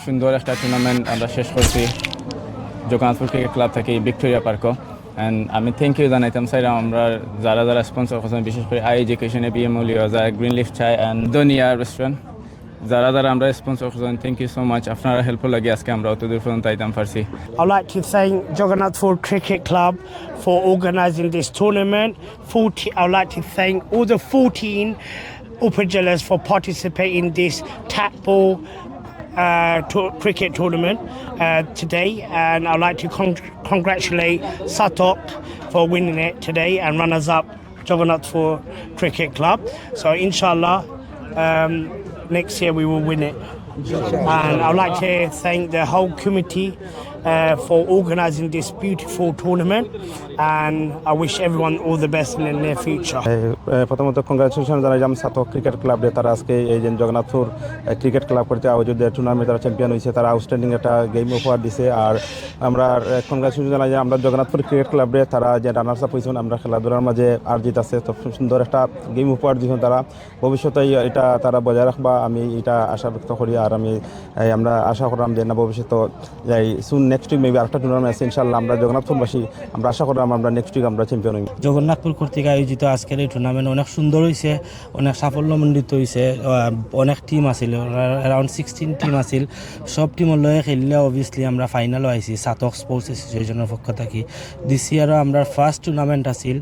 সুন্দর একটা টুর্নামেন্ট আমরা শেষ করছি জগন্নাথপুর ক্রিকেট ক্লাব থেকে ভিক্টোরিয়া পার্কও। অ্যান্ড আমি থ্যাংক ইউ জানাইতাম স্যার আমরা যারা স্পন্সর করছেন, বিশেষ করে আই এডুকেশনে বিএমও লিওজা, গ্রিন লিফ চাই অ্যান্ড দুনিয়া রেস্টুরেন্ট, যারা আমরা স্পন্সর করছেন, থ্যাংক ইউ সো মাচ। আপনারা হেল্পফুল লাগে আজকে আমরা অত দূর পর্যন্ত আইতাম পারছি। I'd like to thank Jagannathpur Cricket Club for organising this tournament. I'd like to thank all the 14 Upajilas for participating in this tap ball cricket tournament today, and I'd like to congratulate Satok for winning it today and runners-up Jagannathpur Cricket Club. So inshallah, next year we will win it. And I'd like to thank the whole committee for organising this beautiful tournament, and I wish everyone all the best in the near future. প্রথমত congratulation জানাইলাম সাতক cricket ক্লাবে, তারা আজকে এই যে Jagannathpur cricket club করতে আয়োজিত tournament তারা champion হয়েছে, তারা আউটস্ট্যান্ডিং একটা গেম উপহার দিছে। আর আমরা কংগ্রাচুলেশন জানাই যে আমরা জগন্নাথপুর ক্রিকেট ক্লাবে তারা যে রানার্স আপ হয়েছেন, আমরা খেলাধুলার মাঝে আর্জিত আছে, তো সুন্দর একটা গেম উপহার দিয়েছেন তারা। ভবিষ্যতে এটা তারা বজায় রাখবা, আমি এটা আশা ব্যক্ত করি। আর আমরা আশা করলাম যে না ভবিষ্যতে যাই সুন নেক্সট উইক মেবি আরেকটা টুর্নামেন্ট আছে ইনশাল্লাহ। আমরা জগন্নাথপুরবাসী আমরা আশা করলাম আমরা নেক্সট উইক আমরা চ্যাম্পিয়ন হই। জগন্নাথপুর কর্তৃক আয়োজিত আজকের এই টুর্নামেন্ট অনেক সুন্দর হয়েছে, অনেক সাফল্যমণ্ডিত হয়েছে। অনেক টিম আছিল, অ্যারাউন্ড 16 টিম আছিল। সব টিমের লয়ে খেললে অবভিয়াসলি আমরা ফাইনালও আইছি সাতক স্পোর্টস অ্যাসোসিয়েশনের পক্ষ থাকি। দিস ইয়ারও আমরা ফার্স্ট টুর্নামেন্ট আছিল,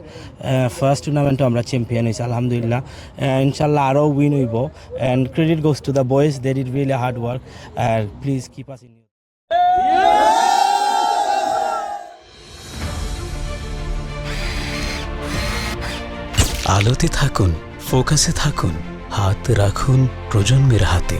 ফার্স্ট টুর্নামেন্টও আমরা চ্যাম্পিয়ন হয়েছি আলহামদুলিল্লাহ। ইনশাল্লাহ আরও উইন হইব, and credit goes to the boys, they did really hard work. Please keep us in. আলোতে থাকুন, ফোকাসে থাকুন, হাত রাখুন প্রজন্মের হাতে।